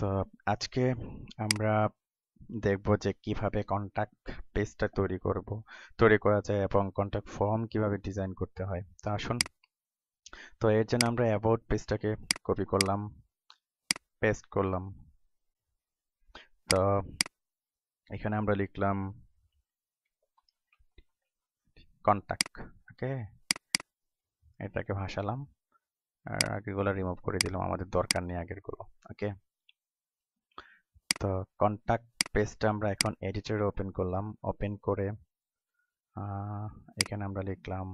তো আজকে আমরা দেখব যে কিভাবে কন্টাক্ট পেজটা তৈরি করা যায় এবং কন্টাক্ট ফর্ম কিভাবে ডিজাইন করতে হয়। তো আসুন, তো এর জন্য আমরা অ্যাবাউট পেজটাকে কপি করলাম, পেস্ট করলাম। তো এখানে আমরা লিখলাম কন্টাক্ট। ওকে, এটাকে ভাসালাম আর আগেরগুলো রিমুভ করে দিলাম, আমাদের দরকার নেই আগেরগুলো। ওকে, তো কন্টাক্ট পেজটা আমরা এখন এডিটরে ওপেন করলাম। ওপেন করে এখানে আমরা লিখলাম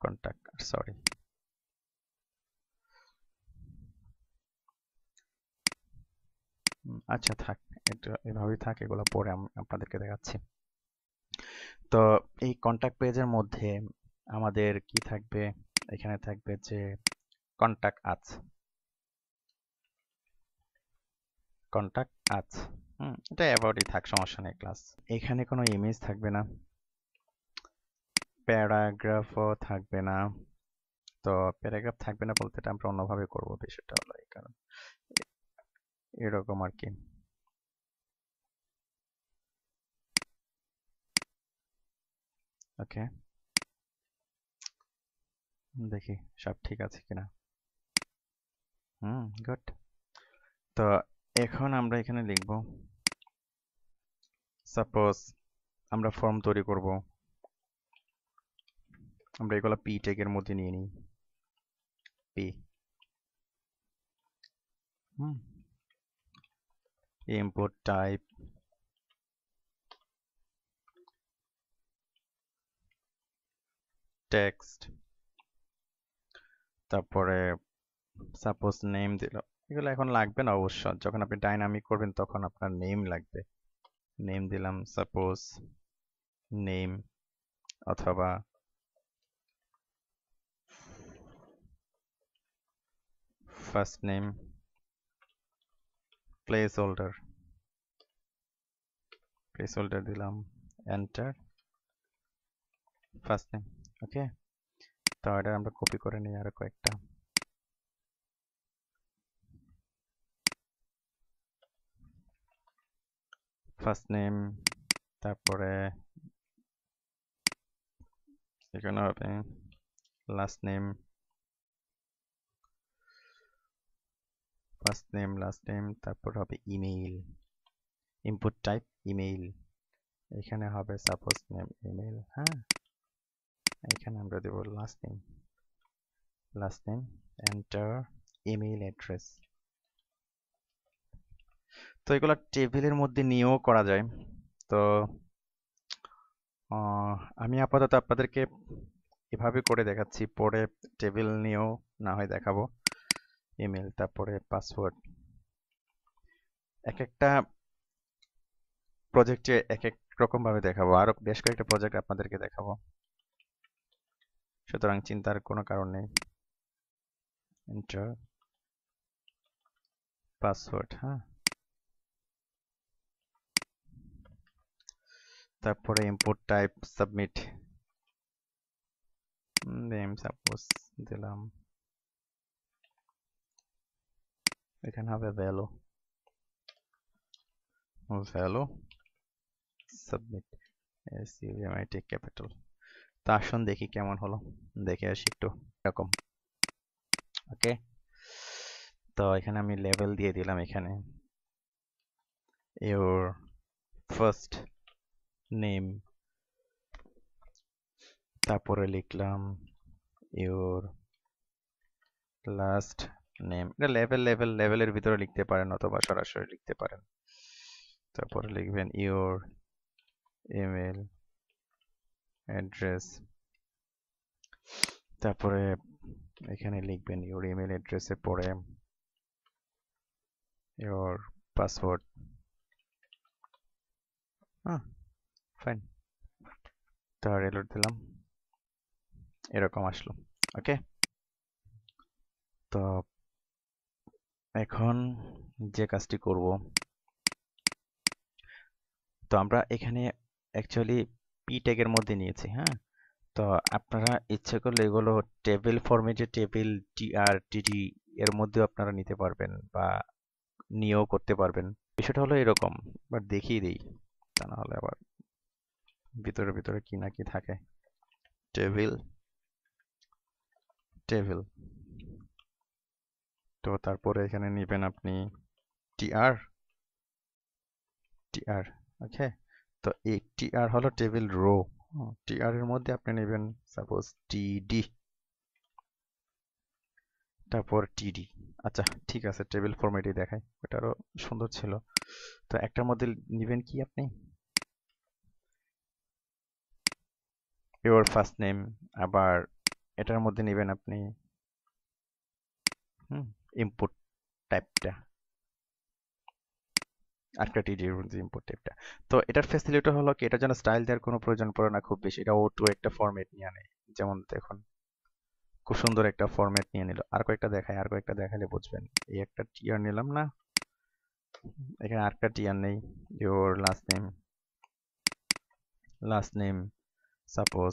কন্টাক্ট, সরি, আচ্ছা থাক, এটা এভাবেই থাক, এগুলো পরে আমি আপনাদেরকে দেখাচ্ছি। তো এই কন্টাক্ট পেজের মধ্যে আমাদের কি থাকবে, এখানে থাকবে যে কন্টাক্ট আজ, কন্টাক্ট আজ। এটা অ্যাবাউটই থাক, সমস্যা নেই ক্লাস। এখানে কোনো ইমেজ থাকবে না, প্যারাগ্রাফও থাকবে না। তো প্যারাগ্রাফ থাকবে না বলতে এটা আমরা অন্যভাবে করবো, বিষয়টা হলো এই কারণ এরকম আর কি। ওকে, দেখি সব ঠিক আছে কিনা। গুড। তো এখন আমরা এখানে লিখব, সাপোজ আমরা ফর্ম তৈরি করব, আমরা এগুলো পি ট্যাগের মধ্যে নিয়ে নিই। পি ইনপুট টাইপ টেক্সট, তারপরে সাপোজ নেম দিল। এগুলো এখন লাগবে না অবশ্য, যখন আপনি ডাইনামিক করবেন তখন আপনার নেম লাগবে। নেম দিলাম সাপোজ নেম, অথবা ফার্স্ট নেম, প্লেস হোল্ডার দিলাম, এন্টার, ফার্স্ট নেম। ওকে, তো এটা আমরা কপি করে নিই আরো কয়েকটা। ফার্স্ট নেম, তারপরে এখানে হবে last name, first name last name, তারপর হবে ইমেইল, ইনপুট টাইপ ইমেইল। এখানে হবে সাপোজ নেম ইমেইল। হ্যাঁ, এখানে আমরা দেব last name, enter, email address. তো এগুলো টেবিলের মধ্যে নিয়েও করা যায়। তো আমি আপাতত আপনাদেরকে এভাবে করে দেখাচ্ছি, পরে টেবিল নিয়েও না হয় দেখাবো। ইমেল, তারপরে পাসওয়ার্ড। এক একটা প্রজেক্টে এক এক রকম ভাবে দেখাবো, আরো বেশ কয়েকটা প্রজেক্ট আপনাদেরকে দেখাবো, সুতরাং চিন্তার কোনো কারণ নেই। Enter, password. হ্যাঁ, তারপরে input type submit, name suppose দিলাম, এখানে হবে ভ্যালু সাবমিট, এসইউএমআইটি ক্যাপিটাল। তো আসুন দেখি কেমন হলো, দেখে আসি একটু এরকম। ওকে, তো এখানে আমি লেভেল দিয়ে দিলাম, এখানে ইওর ফার্স্ট নেম, তারপরে লিখলাম ইওর লাস্ট নেম। এটা লেভেলের ভিতরে লিখতে পারেন অথবা সরাসরি লিখতে পারেন। তারপরে লিখবেন ইওর ইমেল অ্যাড্রেস, তারপরে এখানে লিখবেন ইওর ইমেল অ্যাড্রেসের পরে ইওর পাসওয়ার্ড। হ্যাঁ, ফাইন। তো রিলোড দিলাম, এরকম আসলো। ওকে, তো এখন যে কাজটি করব, তো আমরা এখানে অ্যাকচুয়ালি পি ট্যাগের মধ্যে নিয়েছি। হ্যাঁ, তো আপনারা ইচ্ছে করলে এগুলো টেবিল ফরম্যাটে টেবিল টিআর টিডি এর মধ্যেও আপনারা নিতে পারবেন বা নিয়েও করতে পারবেন। বিষয়টা হলো এরকম, বাট দেখিয়ে দিই, তা না হলে আবার ভিতরে ভিতরে কি না কি থাকে। টেবিল টেবিল তো তারপরে এখানে নেবেন আপনি টিআর টিআর ওকে। তো এই টিআর হলো টেবিল রো, টিআর এর মধ্যে আপনি নেবেন সাপোজ টিডি, তারপর টিডি। আচ্ছা ঠিক আছে, টেবিল ফরম্যাটই দেখায়, ওটা আরো সুন্দর ছিল। তো একটার মধ্যে নেবেন কি আপনি ইওর ফার্স্ট নেম, আবার এটার মধ্যে নেবেন আপনি ইনপুট টাইপটা, আরেকটা টিডির মধ্যে ইনপুট টাইপটা। তো এটার ফ্যাসিলিটি হলো কি, এটা যেন স্টাইল দেওয়ার কোনো প্রয়োজন পড়ে না খুব বেশি, এটা অটো একটা ফরম্যাট নিয়ে আনে। যেমন দেখুন খুব সুন্দর একটা ফরম্যাট নিয়ে নিল। আর কয়েকটা দেখায়, আর কয়েকটা দেখালে বুঝবেন। এই একটা টিআর নিলাম না, এখানে আরেকটা টিআর নেই, ইওর লাস্ট নেম সাপোজ,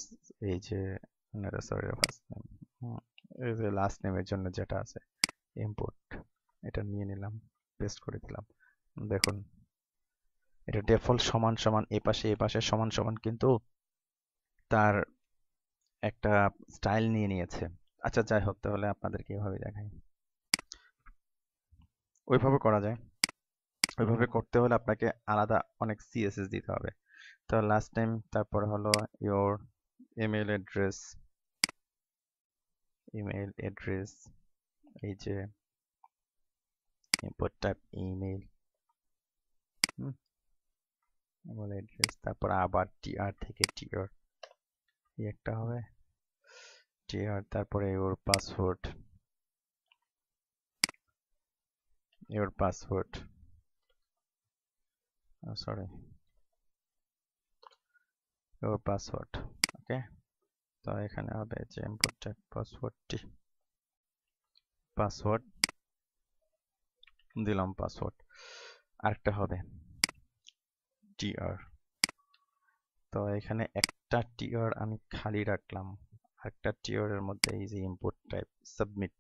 এই যে সরি ফার্স্ট নেম, এই যে লাস্ট নেমের জন্য যেটা আছে ইম্পোর্ট, এটা নিয়ে নিলাম, পেস্ট করে দিলাম। দেখুন এটা ডিফল্ট সমান সমান এ পাশে সমান সমান, কিন্তু তার একটা স্টাইল নিয়ে নিয়েছে। আচ্ছা যাই হোক, তাহলে আপনাদেরকে এভাবে দেখাই, ওইভাবে করা যায়। ওইভাবে করতে হলে আপনাকে আলাদা অনেক সিএসএস দিতে হবে। তো লাস্ট টাইম, তারপরে হলো ইওর ইমেল অ্যাড্রেস, এই যে import type email, email address, তারপর আবার টিআর থেকে টিআর, এই একটা হবে টিআর, তারপরে your password sorry your password ওকে। তো এখানে হবে যে ইম্পোর্ট টাইপ পাসওয়ার্ড দিলাম, পাসওয়ার্ড। আরেকটা হবে টিআর, তো এখানে একটা টিআর আমি খালি রাখলাম, আরেকটা টিআর এর মধ্যে এই যে ইম্পোর্ট টাইপ সাবমিট,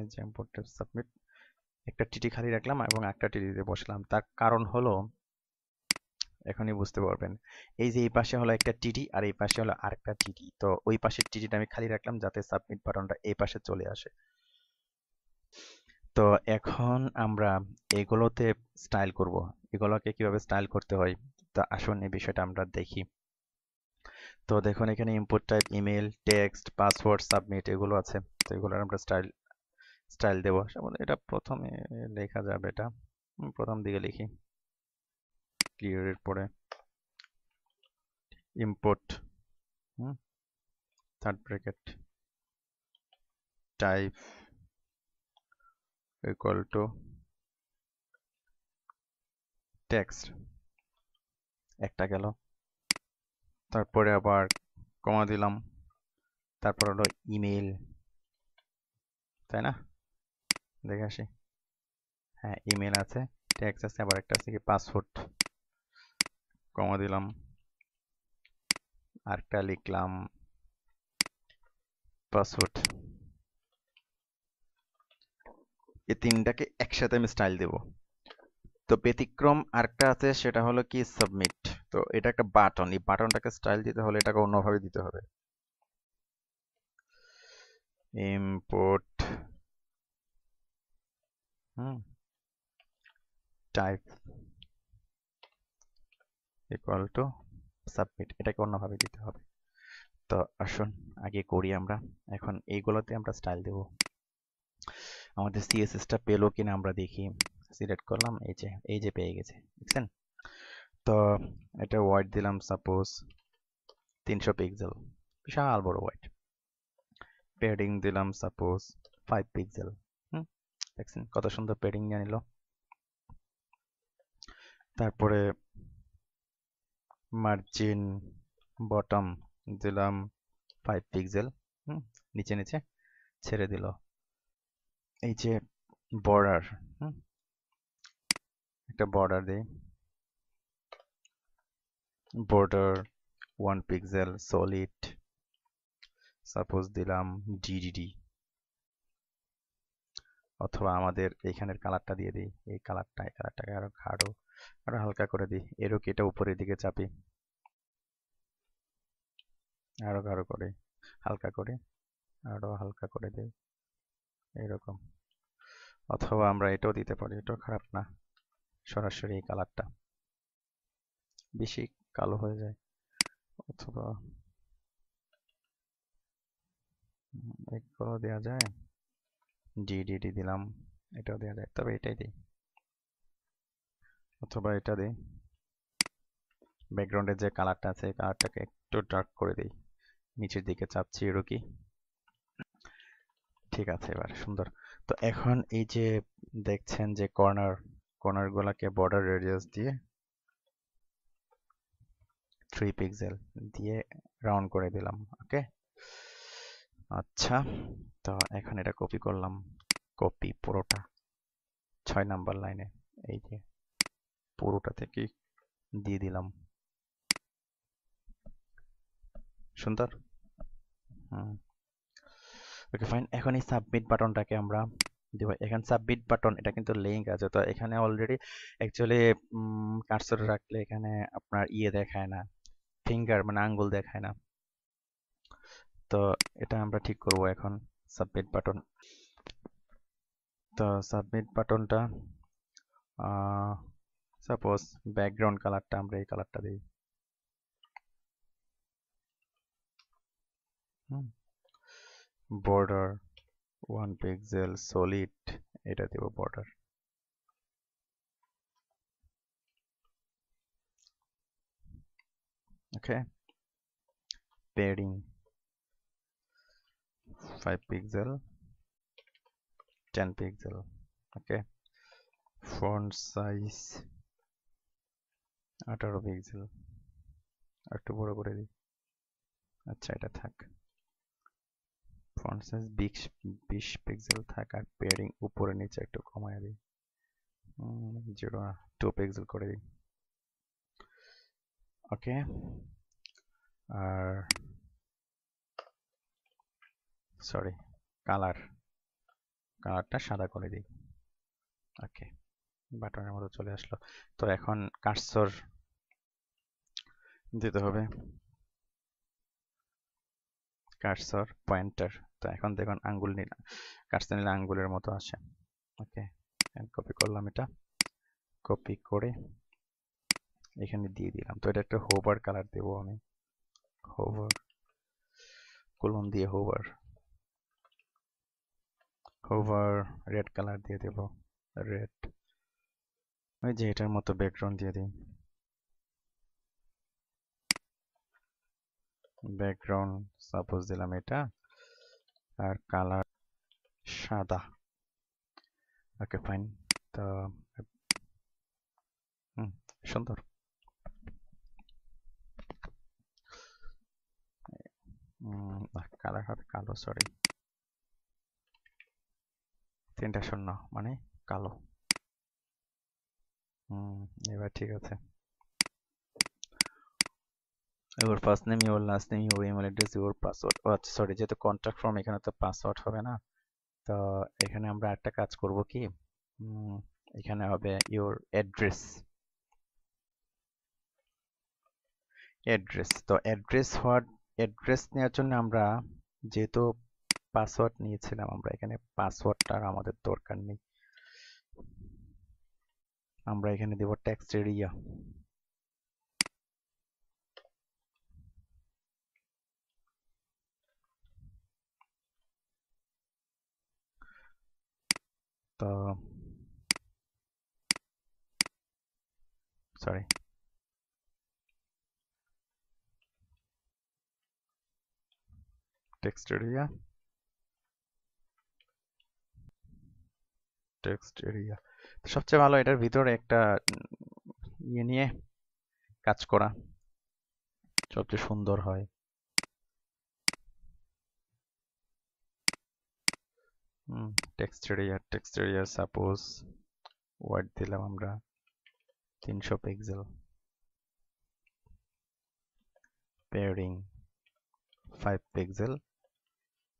এই যে ইম্পোর্ট টাইপ সাবমিট, একটা টিটি খালি রাখলাম এবং একটা টিটিতে বসলাম। তার কারণ হলো, এখনই বুঝতে পারবেন, এই যে এই পাশে হলো একটা টিটি আর এই পাশে হলো আরেকটা টিটি, তো ওই পাশের টিটিটা আমি খালি রাখলাম যাতে সাবমিট বাটনটা এই পাশে চলে আসে। তো এখন আমরা এগুলোতে স্টাইল করব, এগুলোকে কিভাবে স্টাইল করতে হয়, তা আসুন এই বিষয়টা আমরা দেখি। তো দেখুন এখানে input type email, text, password, submit এগুলো আছে। তো এগুলোর আমরা স্টাইল দেব। যেমন এটা প্রথমে লেখা যাবে, এটা প্রথম দিকে লিখি, ক্লিয়ার এর পরে import third bracket type equal to text, একটা গেল, তারপরে আবার কমা দিলাম, তারপর হলো ইমেল, তাই না? দেখে আসি, হ্যাঁ ইমেল আছে, টেক্সট আছে, আবার একটা আছে কি পাসওয়ার্ড, কমা দিলাম, আরেকটা লিখলাম পাসওয়ার্ড। এই তিনটাকে একসাথে আমি স্টাইল দেব। তো ব্যতিক্রম আরেকটা আছে, সেটা হলো কি সাবমিট। তো এটা একটা বাটন, এই বাটনটাকে স্টাইল দিতে হলে এটাকে অন্যভাবে দিতে হবে। Import type equal to submit, এটাকে অন্যভাবে দিতে হবে। তো আসুন আগে করি আমরা, এখন এইগুলোতে আমরা স্টাইল দেব। আমাদের সিএসএসটা পেলো কিনা আমরা দেখি, সিলেক্ট করলাম, এই যে পেয়ে গেছে, দেখছেন? তো এটা ওয়াইড দিলাম সাপোজ 300 পিক্সেল, বিশাল বড় ওয়াইড। প্যাডিং দিলাম সাপোজ 5 পিক্সেল, দেখছেন কত সুন্দর প্যাডিং নিয়ে নিল। তারপরে মার্জিন বটম দিলাম 5 পিক্সেল, নিচে নিচে ছেড়ে দিল। এই যে বর্ডার, একটা বর্ডার দিই border 1 pixel solid, সাপোজ দিলাম DDD, অথবা আমাদের এখানের কালারটা দিয়ে দিই, এই কালারটাকে আরো আরো হালকা করে দিই, এরও কি এটা উপরের দিকে চাপি, আরো গাঢ় করে, হালকা করে, আরো হালকা করে দিই এরকম। অথবা আমরা এটাও দিতে পারি, এটাও খারাপ না, সরাসরি এই কালারটা বেশি কালো হয়ে যায়, অথবা এগুলো দেওয়া যায়, ডিডিডি দিলাম, এটাও দেওয়া যায়, তবে এটাই দিই, অথবা এটা দিই, ব্যাকগ্রাউন্ডের যে কালারটা আছে এই কালারটাকে একটু ডার্ক করে দিই, নিচের দিকে চাপছি, এরও কি ঠিক আছে, এবার সুন্দর। তো এখন এই যে দেখছেন যে কর্নার গুলাকে বর্ডার রেডিয়াস দিয়ে 3 পিক্সেল দিয়ে রাউন্ড করে দিলাম, ওকে। আচ্ছা, তো এখন এটা কপি করলাম, কপি পুরোটা 6 নাম্বার লাইনে, এই যে পুরোটা থেকে দিয়ে দিলাম, সুন্দর। হুম, ওকে ফাইন। এখন এই সাবমিট বাটনটাকে আমরা দিব, এখানে সাবমিট বাটন এটা কিন্তু লিংক আছে, তো এখানে অলরেডি অ্যাকচুয়ালি কার্সর রাখলে এখানে আপনার ইয়ে দেখায় না, ফিঙ্গার মানে আঙ্গুল দেখায় না, তো এটা আমরা ঠিক করব এখন। সাবমিট বাটন, তো সাবমিট বাটনটা সাপোজ ব্যাকগ্রাউন্ড কালারটা আমরা এই কালারটা দিই, বর্ডার 1 পিক্সেল সলিড, এটা দেব বর্ডার, ওকে। প্যাডিং 5 পিক্সেল 10 পিক্সেল, ওকে। ফন্ট সাইজ 18 পিক্সেল, একটু বড় করে দিই, আচ্ছা এটা থাক। ফন্ট সাইজ 20 পিক্সেল থাক, আর প্যাডিং উপরে নিচে একটু কমায় দিই, 2 পিক্সেল করে দিই, ওকে। আর সরি, কালারটা সাদা করে দিই, ওকে। বাটনের মতো চলে আসলো। তো এখন কার্সর দিতে হবে, কার্সর পয়েন্টার, তো এখন দেখুন আঙ্গুল নিলে, কার্সর নিলে আঙ্গুলের মতো আসে, ওকে। কপি করলাম, এটা কপি করে এখানে দিয়ে দিলাম, তো এটা একটা হোভার কালার দেবো আমি, হোভার কলম দিয়ে হোভার রেড কালার দিয়ে দেব, রেড, ওই যে এটার মতো ব্যাকগ্রাউন্ড দিয়ে দিই, ব্যাকগ্রাউন্ড সাপোজ দিলাম এটা, আর কালার সাদা, ওকে ফাইন। তো সুন্দর। কালার হবে কালো, সরি 3টা শূন্য মানে কালো, এবার ঠিক আছে। your first name, your last name, your email address, your password, ও আচ্ছা সরি, যেহেতু কন্ট্যাক্ট ফর্ম এখানে তো পাসওয়ার্ড হবে না, তো এখানে আমরা একটা কাজ করব কি, এখানে হবে your অ্যাড্রেস, তো অ্যাড্রেস নেওয়ার জন্য আমরা যেহেতু পাসওয়ার্ড নিয়েছিলাম, আমরা এখানে পাসওয়ার্ডটা আর আমাদের দরকার নেই, আমরা এখানে দেব টেক্সট এরিয়া, তো সরি টেক্সট এরিয়া, সবচেয়ে ভালো এটার ভিতরে একটা ইয়ে নিয়ে কাজ করা সবচেয়ে সুন্দর হয়। টেক্সট এরিয়া সাপোজ ওয়াইড দিলাম আমরা 300 পিক্সেল, পেয়ারিং 5 পিক্সেল,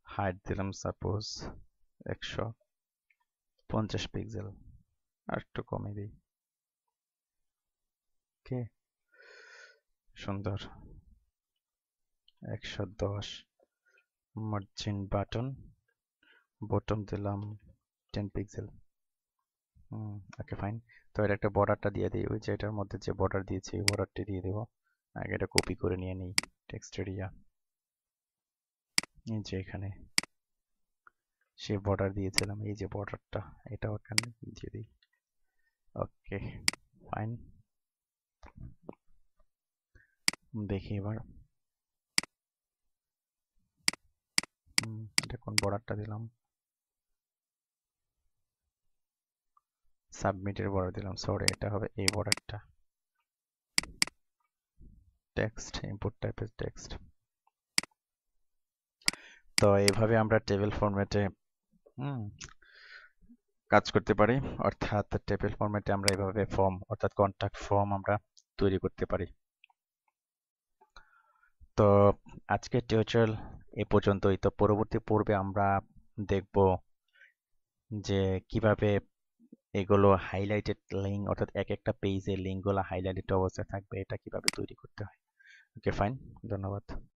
হাইট দিলাম সাপোজ 150 পিক্সেল, আর একটু কমে দিই। ওকে, সুন্দর। 110 মার্জিন বাটন, বটম দিলাম 10 পিক্সেল। Okay fine. তো এটা একটা বর্ডারটা দিয়ে দিই, ওই যে এটার মধ্যে যে বর্ডার দিয়েছি ওই বর্ডারটি দিয়ে দেবো। আগে এটা কপি করে নিয়ে নিই টেক্সট এরিয়া, এই যে এখানে সে বর্ডার দিয়েছিলাম, এই যে বর্ডারটা, এটাও এখানে দিয়ে দিই। ওকে ফাইন, দেখি এবার এটা কোন বর্ডারটা দিলাম, সাবমিটের বর্ডার দিলাম, সরি এটা হবে এই বর্ডারটা। টেক্সট, ইনপুট টাইপের টেক্সট। তো এইভাবে আমরা টেবিল ফরম্যাটে কাজ করতে পারি, অর্থাৎ টেবিল ফরম্যাটে আমরা এইভাবে ফর্ম অর্থাৎ কন্টাক্ট ফর্ম আমরা তৈরি করতে পারি। তো আজকের টিউটোরিয়াল এ পর্যন্তই। তো পরবর্তী পর্বে আমরা দেখব যে কিভাবে এগুলো হাইলাইটেড লিঙ্ক অর্থাৎ এক একটা পেজে লিঙ্কগুলো হাইলাইটেড অবস্থায় থাকবে, এটা কিভাবে তৈরি করতে হয়। ওকে ফাইন, ধন্যবাদ।